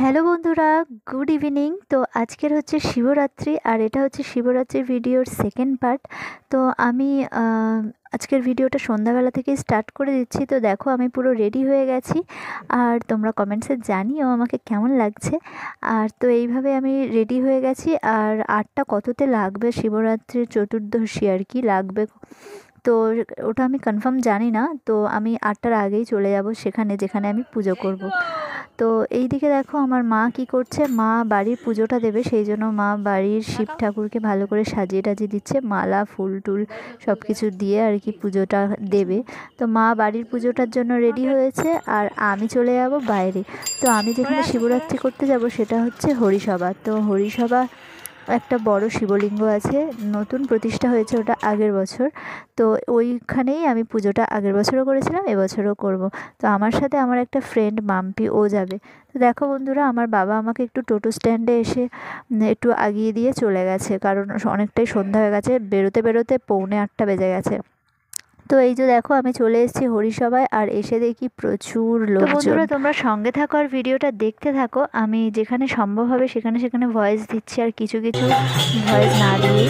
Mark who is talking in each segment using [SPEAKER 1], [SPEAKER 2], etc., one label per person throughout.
[SPEAKER 1] Hello বন্ধুরা, good evening. তো আজকের হচ্ছে শিবরাত্রি, আর এটা হচ্ছে শিবরাত্রির ভিডিওর সেকেন্ড পার্ট। তো আমি আজকের ভিডিওটা সন্ধ্যাবেলা থেকেই স্টার্ট করে দিচ্ছি। তো দেখো আমি পুরো রেডি হয়ে গেছি, আর তোমরা কমেন্টসে জানিও আমাকে কেমন লাগছে। আর তো এইভাবে আমি রেডি হয়ে গেছি। আর আটটা কততে লাগবে শিবরাত্রির চতুর্দশী আর কি লাগবে, তো ওটা আমি কনফার্ম জানি না। তো আমি 8টার আগেই চলে যাব সেখানে, যেখানে আমি পুজো করব। তো এই দিকে দেখো আমার মা কি করছে, মা বাড়ির পুজোটা দেবে, সেই জন্য মা বাড়ির শিব ঠাকুরকে ভালো করে সাজিয়ে টাজিয়ে দিচ্ছে, মালা ফুল টুল সব কিছু দিয়ে আর কি পুজোটা দেবে। তো মা বাড়ির পুজোটার জন্য রেডি হয়েছে, আর আমি চলে যাব বাইরে। তো আমি যেখানে শিবরাত্রি করতে যাব সেটা হচ্ছে হরিসভা। তো হরিসভা একটা বড় শিবলিঙ্গ আছে, নতুন প্রতিষ্ঠা হয়েছে ওটা আগের বছর। তো ওইখানেই আমি পুজোটা আগের বছরও করেছিলাম, এবছরও করব। তো আমার সাথে আমার একটা ফ্রেন্ড মাম্পি, ও যাবে। তো দেখো বন্ধুরা, আমার বাবা আমাকে একটু টোটো স্ট্যান্ডে এসে একটু আগিয়ে দিয়ে চলে গেছে, কারণ অনেকটাই সন্ধ্যা হয়ে গেছে, বেরোতে বেরোতে 7:45 বেজে গেছে। তো এই যে দেখো আমি চলে এসেছি হরিসভায়, আর এসে দেখি প্রচুর লোকজন। তো বন্ধুরা তোমরা সঙ্গে থাকো আর ভিডিওটা দেখতে থাকো। আমি যেখানে সম্ভব হবে সেখানে সেখানে ভয়েস দিচ্ছি, আর কিছু কিছু ভয়েস না দিয়ে।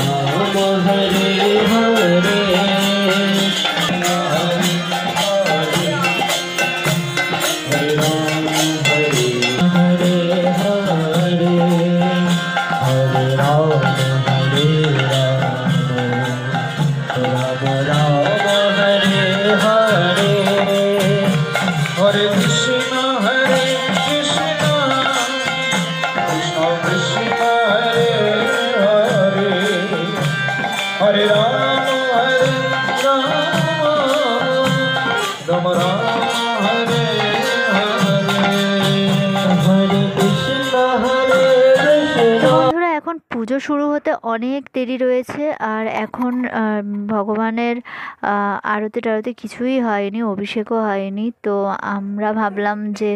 [SPEAKER 1] এখন পুজো শুরু হতে অনেক দেরি রয়েছে, আর এখন ভগবানের আরতি টারতি কিছুই হয়নি, অভিষেকও হয়নি। তো আমরা ভাবলাম যে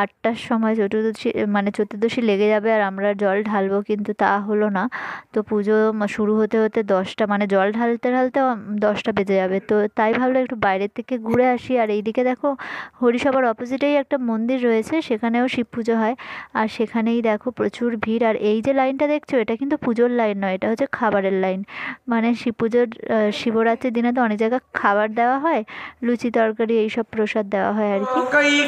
[SPEAKER 1] 8টার সময় চতুর্দশী লেগে যাবে আর আমরা জল ঢালবো, কিন্তু তা হলো না। তো পুজো শুরু হতে হতে 10টা, জল ঢালতে ঢালতে 10টা বেজে যাবে। তো তাই ভাবলাম একটু বাইরের থেকে ঘুরে আসি। আর এইদিকে দেখো হরিসভার অপোজিটেই একটা মন্দির রয়েছে, সেখানেও শিব পুজো হয়, আর সেখানেই দেখো প্রচুর ভিড়। আর এই যে লাইনটা দেখছো, এটা কিন্তু পুজোর লাইন নয়, এটা হচ্ছে খাবারের লাইন। শিব পুজোর শিবরাত্রির দিনে তো অনেক জায়গায় খাবার দেওয়া হয়, লুচি তরকারি এইসব প্রসাদ দেওয়া হয় আর কি।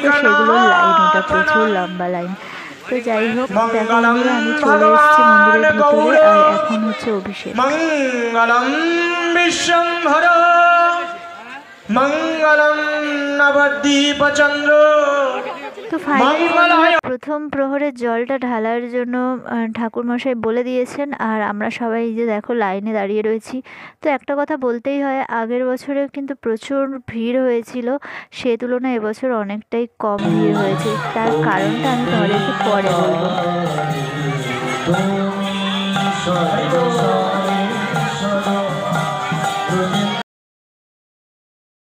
[SPEAKER 1] তো সেগুলোর লাইন, ওটা প্রচুর লম্বা লাইন। তো যাই হোক, দেখো বন্ধুরা আমি চলে এসেছি মন্দিরের ভিতরে, আর এখন হচ্ছে অভিষেক।
[SPEAKER 2] মঙ্গলম বিশ্বম্ভর মঙ্গলম নবদ্বীপচন্দ্র।
[SPEAKER 1] তো ফাইনালি প্রথম প্রহরের জলটা ঢালার জন্য ঠাকুরমশাই বলে দিয়েছেন, আর আমরা সবাই যে দেখো লাইনে দাঁড়িয়ে রয়েছি। তো একটা কথা বলতেই হয়, আগের বছরে কিন্তু প্রচুর ভিড় হয়েছিল, সে তুলনায় এবছর অনেকটাই কম ভিড় হয়েছে। তার কারণটা আমি তোমাদেরকে পরে বলবো।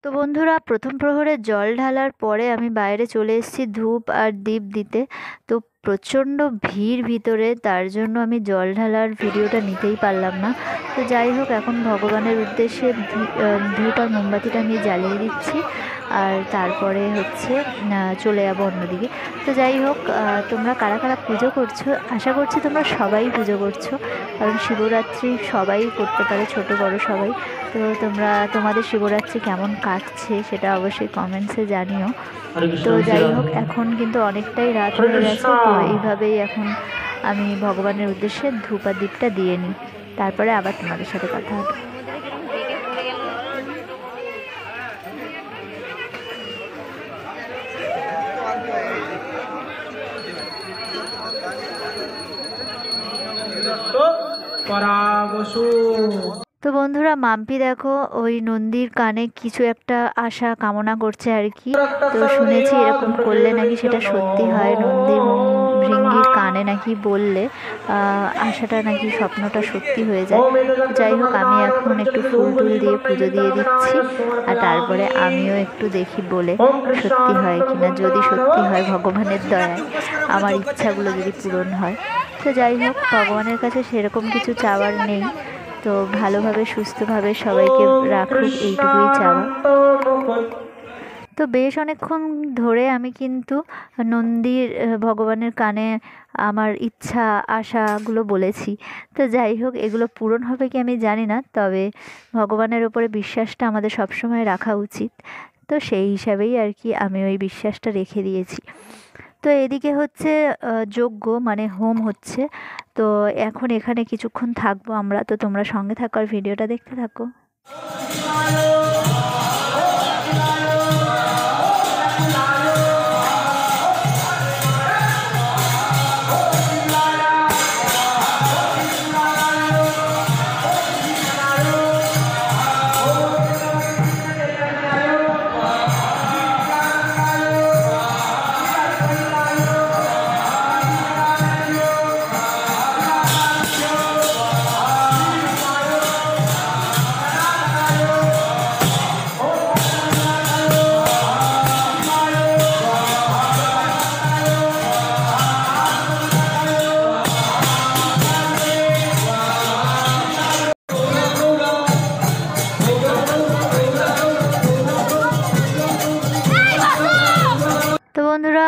[SPEAKER 1] তো বন্ধুরা, প্রথম প্রহরে জল ঢালার পরে আমি বাইরে চলে এসেছি ধূপ আর দীপ দিতে। তো প্রচণ্ড ভিড় ভিতরে, তার জন্য আমি জল ঢালার ভিডিওটা নিতেই পারলাম না। তো যাই হোক, এখন ভগবানের উদ্দেশ্যে ধূপ আর মোমবাতিটা আমি জ্বালিয়ে দিচ্ছি, আর তারপরে হচ্ছে চলে যাবো অন্যদিকে। তো যাই হোক, তোমরা কারা কারা পুজো করছো, আশা করছি তোমরা সবাই পুজো করছো, কারণ শিবরাত্রি সবাই করতে পারে, ছোট বড় সবাই। তো তোমাদের শিবরাত্রি কেমন কাটছে সেটা অবশ্যই কমেন্টসে জানিও। তো যাই হোক, এখন কিন্তু অনেকটাই রাত হয়ে গেছে। তো এইভাবেই এখন আমি ভগবানের উদ্দেশ্যে ধূপ আর দীপটা দিয়ে নিই, তারপরে আবার তোমাদের সাথে কথা হবে। তো বন্ধুরা, মাম্পি দেখো ওই নন্দীর কানে কিছু একটা আশা কামনা করছে আর কি। তো শুনেছি এরকম করলে নাকি সেটা সত্যি হয়, নন্দীর ভৃঙ্গির কানে নাকি বললে আশাটা নাকি, স্বপ্নটা সত্যি হয়ে যায়। যাই হোক, আমি এখন একটু ফুল টুল দিয়ে পুজো দিয়ে দিচ্ছি, আর তারপরে আমিও একটু দেখি বলে সত্যি হয় কিনা। যদি সত্যি হয়, ভগবানের দয়ায় আমার ইচ্ছাগুলো যদি পূরণ হয়। তো যাই হোক, ভগবানের কাছে সেরকম কিছু চাওয়ার নেই, তো ভালোভাবে সুস্থভাবে সবাইকে রাখুক, এইটুকুই চাওয়া। তো বেশ অনেকক্ষণ ধরে আমি কিন্তু নন্দীর ভগবানের কানে আমার ইচ্ছা আশাগুলো বলেছি। তো যাই হোক, এগুলো পূরণ হবে কি আমি জানি না, তবে ভগবানের ওপরে বিশ্বাসটা আমাদের সবসময় রাখা উচিত। তো সেই হিসাবেই আর কি আমি ওই বিশ্বাসটা রেখে দিয়েছি। তো এদিকে হচ্ছে যজ্ঞ মানে হোম হচ্ছে। তো এখন এখানে কিছুক্ষণ থাকবো আমরা, তো তোমরা সঙ্গে থাকো আর ভিডিওটা দেখতে থাকো। তো বন্ধুরা,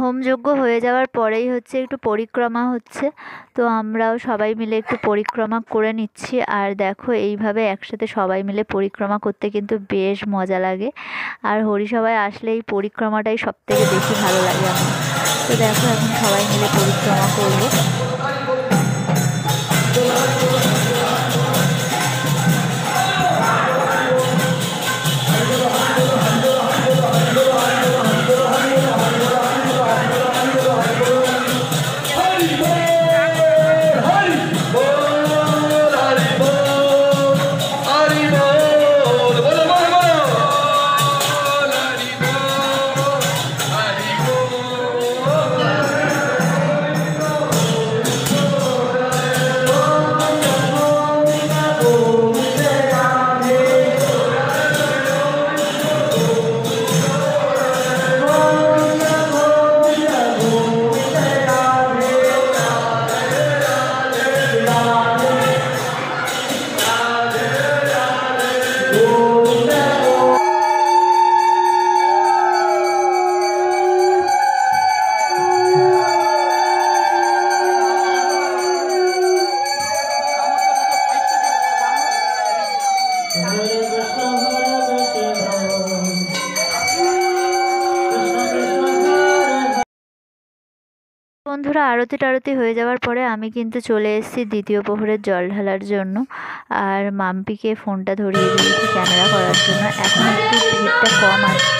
[SPEAKER 1] হোমযজ্ঞ হয়ে যাওয়ার পরেই হচ্ছে একটু পরিক্রমা হচ্ছে। তো আমরাও সবাই মিলে একটু পরিক্রমা করে নিচ্ছি। আর দেখো, এইভাবে একসাথে সবাই মিলে পরিক্রমা করতে কিন্তু বেশ মজা লাগে। আর হরিসভায় আসলে এই পরিক্রমাটাই সবথেকে বেশি ভালো লাগে আমার। তো দেখো, এখন সবাই মিলে পরিক্রমা করবো। বন্ধুরা, আরতি টারতি হয়ে যাওয়ার পরে আমি কিন্তু চলে এসেছি দ্বিতীয় প্রহরের জল ঢালার জন্য। আর মাম্পিকে ফোনটা ধরিয়ে দিয়েছি ক্যামেরা করার জন্য। এখন একটু ভিড়টা কম আছে।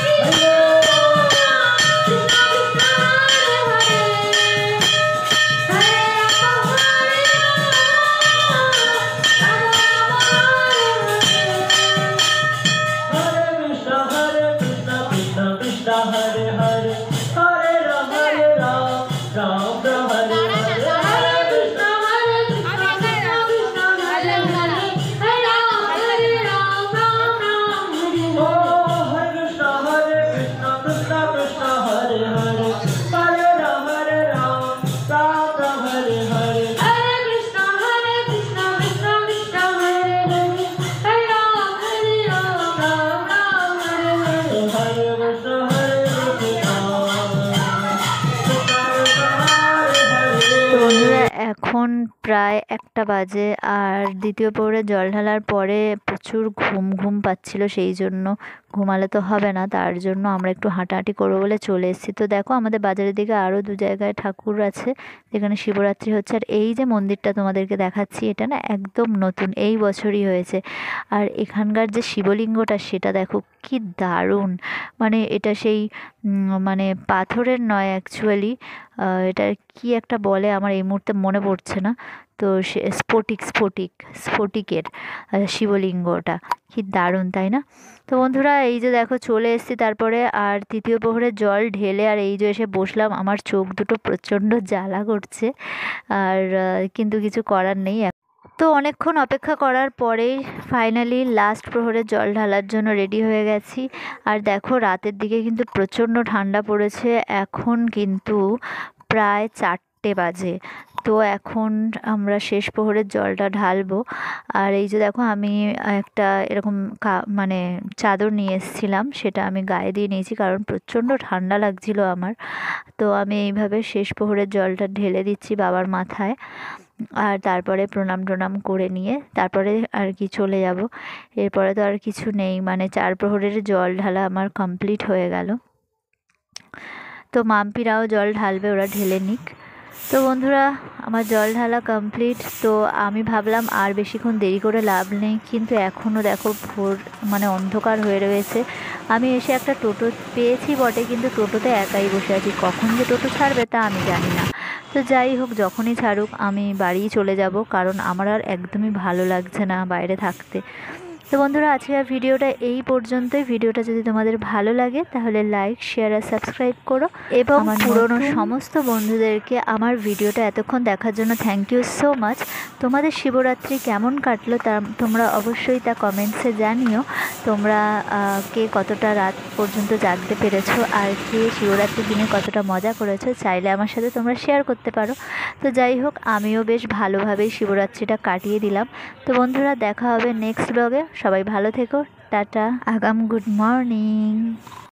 [SPEAKER 1] এখন প্রায় 1টা বাজে। আর দ্বিতীয় প্রহরে জল ঢালার পরে প্রচুর ঘুম ঘুম পাচ্ছিল, সেই জন্য ঘুমালে তো হবে না, তার জন্য আমরা একটু হাঁটাহাঁটি করবো বলে চলে এসেছি। তো দেখো, আমাদের বাজারের দিকে আরও 2 জায়গায় ঠাকুর আছে যেখানে শিবরাত্রি হচ্ছে। আর এই যে মন্দিরটা তোমাদেরকে দেখাচ্ছি, এটা না একদম নতুন, এই বছরই হয়েছে। আর এখানকার যে শিবলিঙ্গটা, সেটা দেখো কি দারুণ। মানে এটা সেই মানে পাথরের নয় অ্যাকচুয়ালি, এটা কি একটা বলে, আমার এই মুহূর্তে মনে পড়ছে না। তো সে স্ফটিকের শিবলিঙ্গটা কি দারুণ, তাই না? তো বন্ধুরা, এই যে দেখো চলে এসেছি তারপরে। আর তৃতীয় প্রহরে জল ঢেলে আর এই যে এসে বসলাম, আমার চোখ দুটো প্রচণ্ড জ্বালা করছে। আর কিন্তু কিছু করার নেই। তো অনেকক্ষণ অপেক্ষা করার পরেই ফাইনালি লাস্ট প্রহরে জল ঢালার জন্য রেডি হয়ে গেছি। আর দেখো, রাতের দিকে কিন্তু প্রচণ্ড ঠান্ডা পড়েছে। এখন কিন্তু প্রায় 4 4টে বাজে। তো এখন আমরা শেষ প্রহরের জলটা ঢালবো। আর এই যে দেখো আমি একটা এরকম মানে চাদর নিয়ে এসেছিলাম, সেটা আমি গায়ে দিয়ে নিয়েছি কারণ প্রচণ্ড ঠান্ডা লাগছিল আমার। তো আমি এইভাবে শেষ প্রহরের জলটা ঢেলে দিচ্ছি বাবার মাথায়, আর তারপরে প্রণাম টনাম করে নিয়ে তারপরে আর কি চলে যাব। এরপরে তো আর কিছু নেই, মানে 4 প্রহরের জল ঢালা আমার কমপ্লিট হয়ে গেল। তো মাম্পিরাও জল ঢালবে, ওরা ঢেলে নিক। তো বন্ধুরা, আমার জল ঢালা কমপ্লিট। তো আমি ভাবলাম আর বেশিক্ষণ দেরি করে লাভ নেই, কিন্তু এখনও দেখো ভোর মানে অন্ধকার হয়ে রয়েছে। আমি এসে একটা টোটো পেয়েছি বটে, কিন্তু টোটোতে একাই বসে আছি, কখন যে টোটো ছাড়বে তা আমি জানি না। তো যাই হোক, যখনই ছাড়ুক আমি বাড়িই চলে যাব, কারণ আমার আর একদমই ভালো লাগছে না বাইরে থাকতে। তো বন্ধুরা, আজকের ভিডিওটা এই পর্যন্তই। ভিডিওটা যদি তোমাদের ভালো লাগে তাহলে লাইক, শেয়ার আর সাবস্ক্রাইব করো, এবং আমার পুরনো সমস্ত বন্ধুদেরকে আমার ভিডিওটা এতক্ষণ দেখার জন্য থ্যাংক ইউ সো মাচ। তোমাদের শিবরাত্রি কেমন কাটলো তা তোমরা অবশ্যই তা কমেন্টসে জানিও। তোমরা কে কতটা রাত পর্যন্ত জাগতে পেরেছো, আর কে শিবরাত্রির দিনে কতটা মজা করেছো, চাইলে আমার সাথে তোমরা শেয়ার করতে পারো। তো যাই হোক, আমিও বেশ ভালোভাবেই শিবরাত্রিটা কাটিয়ে দিলাম। তো বন্ধুরা, দেখা হবে নেক্সট ব্লগে। সবাই ভালো থেকো, টাটা, আগাম গুড মর্নিং।